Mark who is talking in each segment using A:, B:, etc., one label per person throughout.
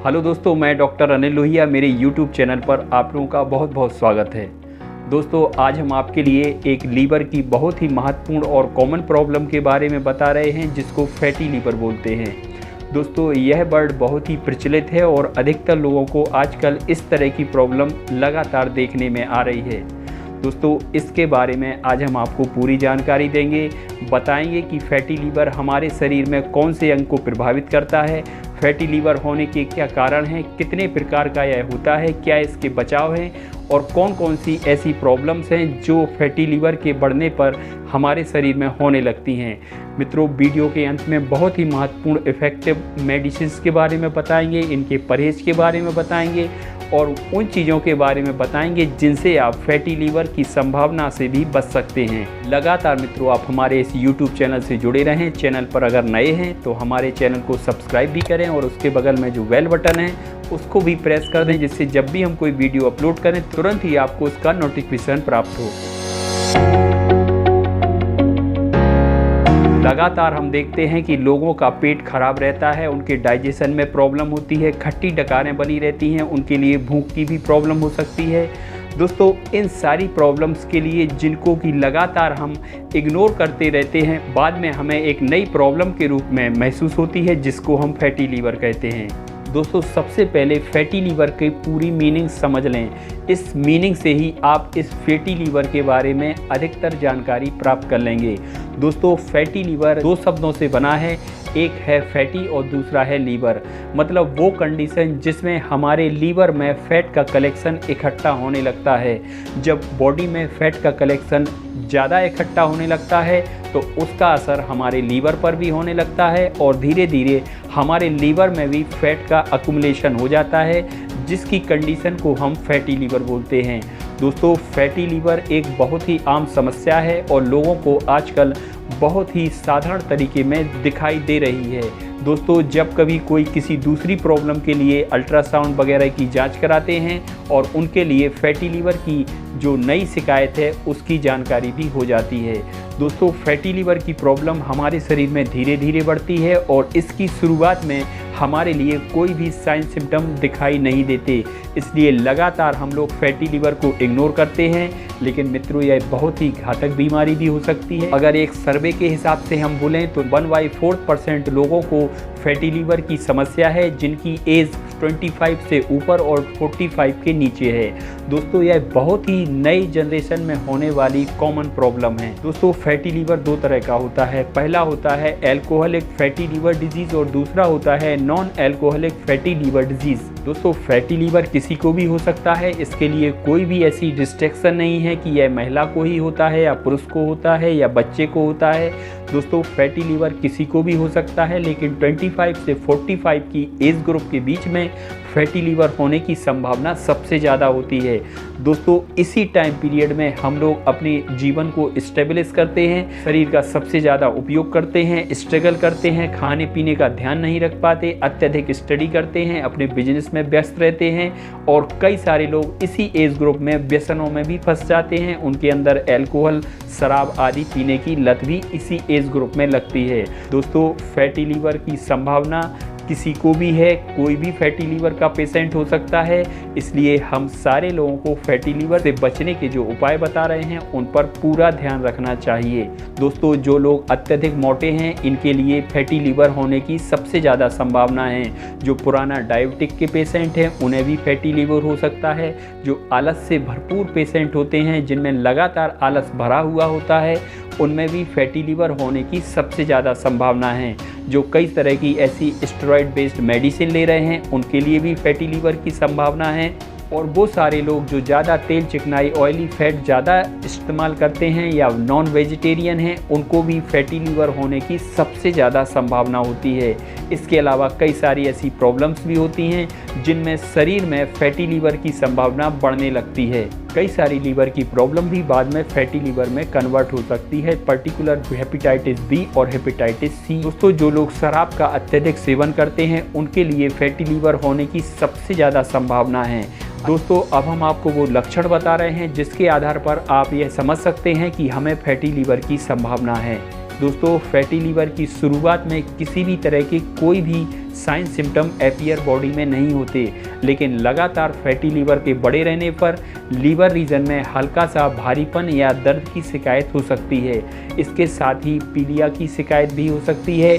A: Hello दोस्तों, मैं doctor Anil Lohia. मेरे यूट्यूब चैनल पर आप लोगों का बहुत बहुत स्वागत है। दोस्तों, आज हम आपके लिए एक लीवर की बहुत ही महत्वपूर्ण और कॉमन प्रॉब्लम के बारे में बता रहे हैं, जिसको फैटी लीवर बोलते हैं। दोस्तों, यह वर्ड बहुत ही प्रचलित है और अधिकतर लोगों को आजकल इस तरह की प्रॉब्लम लगातार देखने में आ रही है। दोस्तों, इसके बारे में आज हम आपको पूरी जानकारी देंगे, बताएंगे कि फैटी लीवर हमारे शरीर में कौन से अंग को प्रभावित करता है, फैटी लीवर होने के क्या कारण हैं, कितने प्रकार का यह होता है, क्या इसके बचाव हैं और कौन कौन सी ऐसी प्रॉब्लम्स हैं जो फैटी लीवर के बढ़ने पर हमारे शरीर में होने लगती हैं। मित्रों, वीडियो के अंत में बहुत ही महत्वपूर्ण इफ़ेक्टिव मेडिसिन्स के बारे में बताएंगे, इनके परहेज़ के बारे में बताएंगे और उन चीज़ों के बारे में बताएंगे जिनसे आप फैटी लीवर की संभावना से भी बच सकते हैं। लगातार मित्रों, आप हमारे इस YouTube चैनल से जुड़े रहें। चैनल पर अगर नए हैं तो हमारे चैनल को सब्सक्राइब भी करें और उसके बगल में जो बेल बटन है उसको भी प्रेस कर दें, जिससे जब भी हम कोई वीडियो अपलोड करें तुरंत ही आपको उसका नोटिफिकेशन प्राप्त हो। लगातार हम देखते हैं कि लोगों का पेट खराब रहता है, उनके डाइजेशन में प्रॉब्लम होती है, खट्टी डकारें बनी रहती हैं, उनके लिए भूख की भी प्रॉब्लम हो सकती है। दोस्तों, इन सारी प्रॉब्लम्स के लिए जिनको कि लगातार हम इग्नोर करते रहते हैं, बाद में हमें एक नई प्रॉब्लम के रूप में महसूस होती है, जिसको हम फैटी लीवर कहते हैं। दोस्तों, सबसे पहले फैटी लीवर की पूरी मीनिंग समझ लें। इस मीनिंग से ही आप इस फैटी लीवर के बारे में अधिकतर जानकारी प्राप्त कर लेंगे। दोस्तों, फैटी लीवर दो शब्दों से बना है, एक है फैटी और दूसरा है लीवर। मतलब वो कंडीशन जिसमें हमारे लीवर में फैट का कलेक्शन इकट्ठा होने लगता है। जब बॉडी में फैट का कलेक्शन ज़्यादा इकट्ठा होने लगता है तो उसका असर हमारे लीवर पर भी होने लगता है और धीरे धीरे हमारे लीवर में भी फैट का अकुमुलेशन हो जाता है, जिसकी कंडीशन को हम फैटी लीवर बोलते हैं। दोस्तों, फैटी लीवर एक बहुत ही आम समस्या है और लोगों को आजकल बहुत ही साधारण तरीके में दिखाई दे रही है। दोस्तों, जब कभी कोई किसी दूसरी प्रॉब्लम के लिए अल्ट्रासाउंड वगैरह की जांच कराते हैं और उनके लिए फैटी लीवर की जो नई शिकायत है उसकी जानकारी भी हो जाती है। दोस्तों, फैटी लीवर की प्रॉब्लम हमारे शरीर में धीरे धीरे बढ़ती है और इसकी शुरुआत में हमारे लिए कोई भी साइन सिम्टम दिखाई नहीं देते, इसलिए लगातार हम लोग फैटी लीवर को इग्नोर करते हैं। लेकिन मित्रों, यह बहुत ही घातक बीमारी भी हो सकती है। अगर एक सर्वे के हिसाब से हम बोलें तो 1/4% लोगों को फैटी लीवर की समस्या है, जिनकी एज 25 से ऊपर और 45 के नीचे है। दोस्तों, यह बहुत ही नई जनरेशन में होने वाली कॉमन प्रॉब्लम है। दोस्तों, फैटी लीवर दो तरह का होता है। पहला होता है एल्कोहलिक फैटी लीवर डिजीज़ और दूसरा होता है non alcoholic fatty liver disease. दोस्तों, फैटी लीवर किसी को भी हो सकता है, इसके लिए कोई भी ऐसी रिस्ट्रिक्शन नहीं है कि यह महिला को ही होता है या पुरुष को होता है या बच्चे को होता है। दोस्तों, फैटी लीवर किसी को भी हो सकता है, लेकिन 25 से 45 की एज ग्रुप के बीच में फैटी लीवर होने की संभावना सबसे ज़्यादा होती है। दोस्तों, इसी टाइम पीरियड में हम लोग अपने जीवन को स्टेबलिश करते हैं, शरीर का सबसे ज़्यादा उपयोग करते हैं, स्ट्रगल करते हैं, खाने पीने का ध्यान नहीं रख पाते, अत्यधिक स्टडी करते हैं, अपने बिजनेस में व्यस्त रहते हैं और कई सारे लोग इसी एज ग्रुप में व्यसनों में भी फंस जाते हैं। उनके अंदर अल्कोहल, शराब आदि पीने की लत भी इसी एज ग्रुप में लगती है। दोस्तों, फैटी लीवर की संभावना किसी को भी है, कोई भी फैटी लीवर का पेशेंट हो सकता है, इसलिए हम सारे लोगों को फैटी लीवर से बचने के जो उपाय बता रहे हैं उन पर पूरा ध्यान रखना चाहिए। दोस्तों, जो लोग अत्यधिक मोटे हैं इनके लिए फैटी लीवर होने की सबसे ज़्यादा संभावना है। जो पुराना डायबिटिक के पेशेंट हैं उन्हें भी फैटी लीवर हो सकता है। जो आलस से भरपूर पेशेंट होते हैं, जिनमें लगातार आलस भरा हुआ होता है, उनमें भी फैटी लीवर होने की सबसे ज़्यादा संभावना है। जो कई तरह की ऐसी स्टेरॉइड बेस्ड मेडिसिन ले रहे हैं उनके लिए भी फैटी लीवर की संभावना है। और वो सारे लोग जो ज़्यादा तेल चिकनाई ऑयली फैट ज़्यादा इस्तेमाल करते हैं या नॉन वेजिटेरियन हैं, उनको भी फैटी लीवर होने की सबसे ज़्यादा संभावना होती है। इसके अलावा कई सारी ऐसी प्रॉब्लम्स भी होती हैं जिनमें शरीर में फैटी लीवर की संभावना बढ़ने लगती है। कई सारी लीवर की प्रॉब्लम भी बाद में फैटी लीवर में कन्वर्ट हो सकती है, पर्टिकुलर हेपेटाइटिस बी और हेपेटाइटिस सी। दोस्तों, जो लोग शराब का अत्यधिक सेवन करते हैं उनके लिए फैटी लीवर होने की सबसे ज़्यादा संभावना है। दोस्तों, अब हम आपको वो लक्षण बता रहे हैं जिसके आधार पर आप यह समझ सकते हैं कि हमें फैटी लीवर की संभावना है। दोस्तों फैटी लीवर की शुरुआत में किसी भी तरह के कोई भी साइन सिम्टम अपीयर बॉडी में नहीं होते, लेकिन लगातार फैटी लीवर के बढ़े रहने पर लीवर रीजन में हल्का सा भारीपन या दर्द की शिकायत हो सकती है। इसके साथ ही पीलिया की शिकायत भी हो सकती है।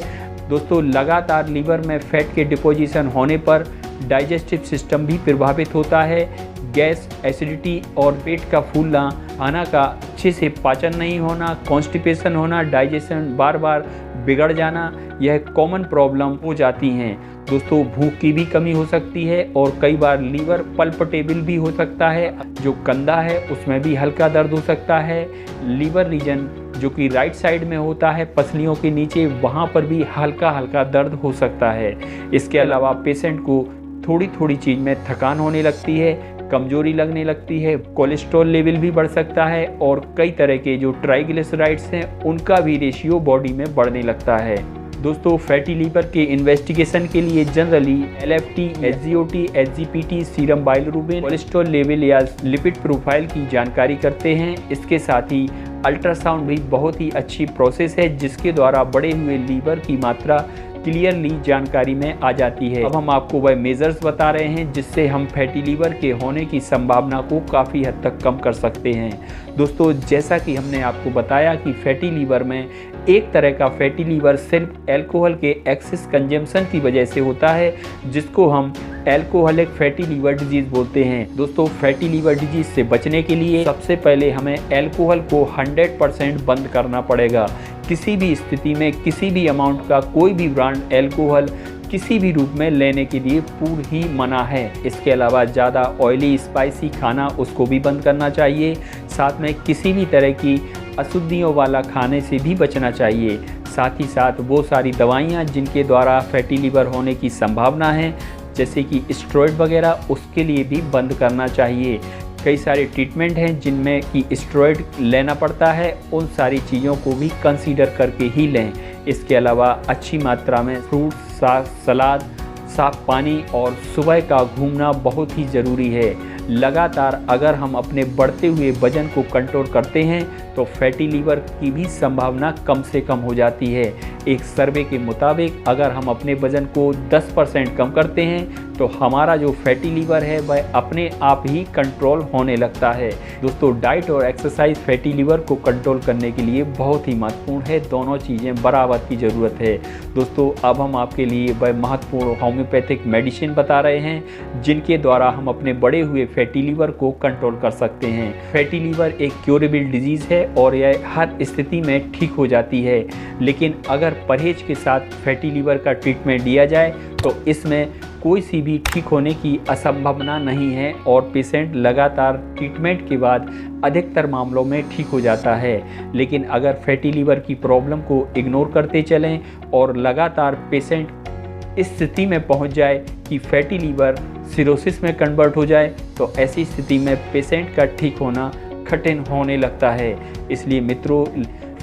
A: दोस्तों लगातार लीवर में फैट के डिपोजिशन होने पर डाइजेस्टिव सिस्टम भी प्रभावित होता है। गैस, एसिडिटी और पेट का फूलना, खाना का अच्छे से पाचन नहीं होना, कॉन्स्टिपेशन होना, डाइजेशन बार बार बिगड़ जाना, यह कॉमन प्रॉब्लम हो जाती हैं। दोस्तों भूख की भी कमी हो सकती है और कई बार लीवर पल्पटेबल भी हो सकता है। जो कंधा है उसमें भी हल्का दर्द हो सकता है। लीवर रीजन जो कि राइट साइड में होता है पसलियों के नीचे, वहाँ पर भी हल्का हल्का दर्द हो सकता है। इसके अलावा पेशेंट को थोड़ी थोड़ी चीज़ में थकान होने लगती है, कमजोरी लगने लगती है, कोलेस्ट्रॉल लेवल भी बढ़ सकता है और कई तरह के जो ट्राइग्लिसराइड्स हैं उनका भी रेशियो बॉडी में बढ़ने लगता है। दोस्तों फैटी लीवर के इन्वेस्टिगेशन के लिए generally LFT, SGOT, SGPT, serum bilirubin, cholesterol level या लिपिड प्रोफाइल की जानकारी करते हैं। इसके साथ ही अल्ट्रासाउंड भी बहुत ही अच्छी प्रोसेस है जिसके द्वारा बढ़े हुए लीवर की मात्रा क्लियरली जानकारी में आ जाती है। अब हम आपको वह मेजर्स बता रहे हैं जिससे हम फैटी लीवर के होने की संभावना को काफ़ी हद तक कम कर सकते हैं। दोस्तों जैसा कि हमने आपको बताया कि फैटी लीवर में एक तरह का फैटी लीवर सिर्फ अल्कोहल के एक्सेस कंजम्पशन की वजह से होता है, जिसको हम अल्कोहलिक फैटी लीवर डिजीज़ बोलते हैं। दोस्तों फैटी लीवर डिजीज़ से बचने के लिए सबसे पहले हमें अल्कोहल को 100% बंद करना पड़ेगा। किसी भी स्थिति में किसी भी अमाउंट का कोई भी ब्रांड अल्कोहल किसी भी रूप में लेने के लिए पूर्ण ही मना है। इसके अलावा ज़्यादा ऑयली स्पाइसी खाना उसको भी बंद करना चाहिए। साथ में किसी भी तरह की अशुद्धियों वाला खाने से भी बचना चाहिए। साथ ही साथ वो सारी दवाइयाँ जिनके द्वारा फैटी लीवर होने की संभावना है जैसे कि स्टेरॉइड वगैरह, उसके लिए भी बंद करना चाहिए। कई सारे ट्रीटमेंट हैं जिनमें कि स्टेरॉइड लेना पड़ता है, उन सारी चीज़ों को भी कंसीडर करके ही लें। इसके अलावा अच्छी मात्रा में फ्रूट, साग, सलाद, साफ पानी और सुबह का घूमना बहुत ही ज़रूरी है। लगातार अगर हम अपने बढ़ते हुए वजन को कंट्रोल करते हैं तो फैटी लीवर की भी संभावना कम से कम हो जाती है। एक सर्वे के मुताबिक अगर हम अपने वजन को 10% कम करते हैं तो हमारा जो फैटी लीवर है वह अपने आप ही कंट्रोल होने लगता है। दोस्तों डाइट और एक्सरसाइज फैटी लीवर को कंट्रोल करने के लिए बहुत ही महत्वपूर्ण है। दोनों चीज़ें बराबर की ज़रूरत है। दोस्तों अब हम आपके लिए वह महत्वपूर्ण होम्योपैथिक मेडिसिन बता रहे हैं जिनके द्वारा हम अपने बढ़े हुए फैटी लीवर को कंट्रोल कर सकते हैं। फैटी लीवर एक क्योरेबल डिजीज़ है और यह हर स्थिति में ठीक हो जाती है, लेकिन अगर परहेज के साथ फैटी लीवर का ट्रीटमेंट दिया जाए तो इसमें कोई सी भी ठीक होने की असंभावना नहीं है और पेशेंट लगातार ट्रीटमेंट के बाद अधिकतर मामलों में ठीक हो जाता है। लेकिन अगर फैटी लीवर की प्रॉब्लम को इग्नोर करते चलें और लगातार पेशेंट इस स्थिति में पहुंच जाए कि फैटी लीवर सिरोसिस में कन्वर्ट हो जाए तो ऐसी स्थिति में पेशेंट का ठीक होना कठिन होने लगता है। इसलिए मित्रों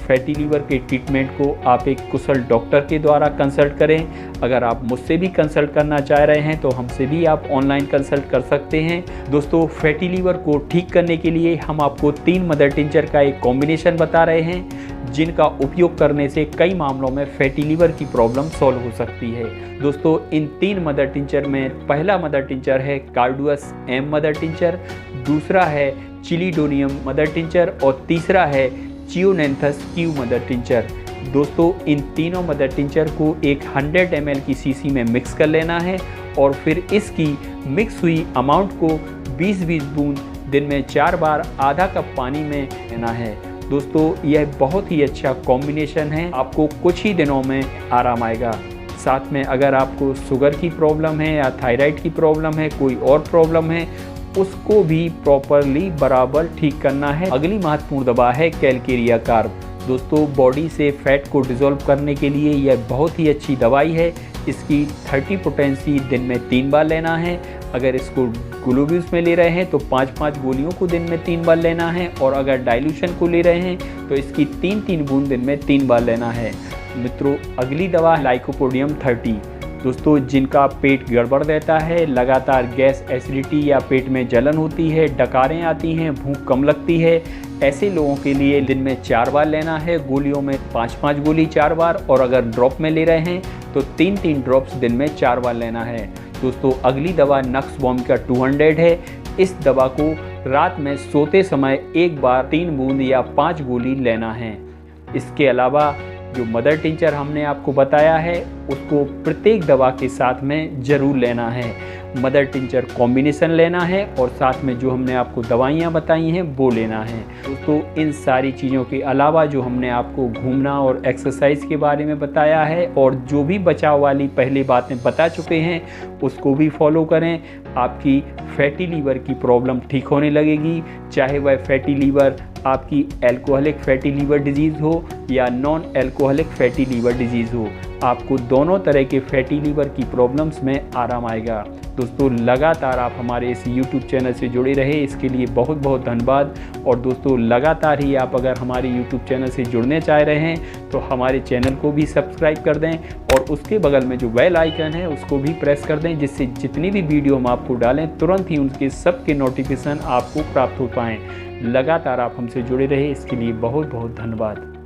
A: फैटी लीवर के ट्रीटमेंट को आप एक कुशल डॉक्टर के द्वारा कंसल्ट करें। अगर आप मुझसे भी कंसल्ट करना चाह रहे हैं तो हमसे भी आप ऑनलाइन कंसल्ट कर सकते हैं। दोस्तों फैटी लीवर को ठीक करने के लिए हम आपको 3 मदर टिंचर का एक कॉम्बिनेशन बता रहे हैं जिनका उपयोग करने से कई मामलों में फैटी लीवर की प्रॉब्लम सॉल्व हो सकती है। दोस्तों इन 3 मदर टिंचर में पहला मदर टिंचर है कार्डुअस एम मदर टिंचर, दूसरा है चिलीडोनियम मदर टिंचर और तीसरा है चियोनेंथस क्यू मदर टिंचर। दोस्तों इन तीनों मदर टिंचर को एक 100 ml की शीशी में मिक्स कर लेना है और फिर इसकी मिक्स हुई अमाउंट को 20-20 बूंद दिन में 4 बार आधा कप पानी में लेना है। दोस्तों यह बहुत ही अच्छा कॉम्बिनेशन है, आपको कुछ ही दिनों में आराम आएगा। साथ में अगर आपको शुगर की प्रॉब्लम है या थायराइड की प्रॉब्लम है, कोई और प्रॉब्लम है, उसको भी प्रॉपरली बराबर ठीक करना है। अगली महत्वपूर्ण दवा है कैलकेरिया कार्ब। दोस्तों बॉडी से फैट को डिसॉल्व करने के लिए यह बहुत ही अच्छी दवाई है। इसकी 30 पोटेंसी दिन में 3 बार लेना है। अगर इसको ग्लूकोज में ले रहे हैं तो 5-5 गोलियों को दिन में 3 बार लेना है और अगर डाइल्यूशन को ले रहे हैं तो इसकी 3-3 बूंद दिन में 3 बार लेना है। मित्रों अगली दवा लाइकोपोडियम 30। दोस्तों जिनका पेट गड़बड़ रहता है, लगातार गैस, एसिडिटी या पेट में जलन होती है, डकारें आती हैं, भूख कम लगती है, ऐसे लोगों के लिए दिन में 4 बार लेना है। गोलियों में 5-5 गोली 4 बार, और अगर ड्रॉप में ले रहे हैं तो 3-3 ड्रॉप्स दिन में 4 बार लेना है। दोस्तों अगली दवा नक्सबॉम्ब का 200 है। इस दवा को रात में सोते समय 1 बार 3 बूंद या 5 गोली लेना है। इसके अलावा जो मदर टिंचर हमने आपको बताया है उसको प्रत्येक दवा के साथ में ज़रूर लेना है। मदर टिंचर कॉम्बिनेशन लेना है और साथ में जो हमने आपको दवाइयाँ बताई हैं वो लेना है। दोस्तों इन सारी चीज़ों के अलावा जो हमने आपको घूमना और एक्सरसाइज के बारे में बताया है और जो भी बचाव वाली पहले बातें बता चुके हैं उसको भी फॉलो करें। आपकी फैटी लीवर की प्रॉब्लम ठीक होने लगेगी, चाहे वह फैटी लीवर आपकी अल्कोहलिक फैटी लीवर डिजीज़ हो या non alcoholic fatty liver disease हो, आपको दोनों तरह के फैटी लीवर की प्रॉब्लम्स में आराम आएगा। दोस्तों लगातार आप हमारे इस YouTube चैनल से जुड़े रहे, इसके लिए बहुत बहुत धन्यवाद। और दोस्तों लगातार ही आप अगर हमारे YouTube चैनल से जुड़ने चाह रहे हैं तो हमारे चैनल को भी सब्सक्राइब कर दें और उसके बगल में जो बेल आइकन है उसको भी प्रेस कर दें, जिससे जितनी भी वीडियो हम आपको डालें तुरंत ही उनके सबके नोटिफिकेशन आपको प्राप्त हो पाएँ। लगातार आप हमसे जुड़े रहे, इसके लिए बहुत बहुत धन्यवाद।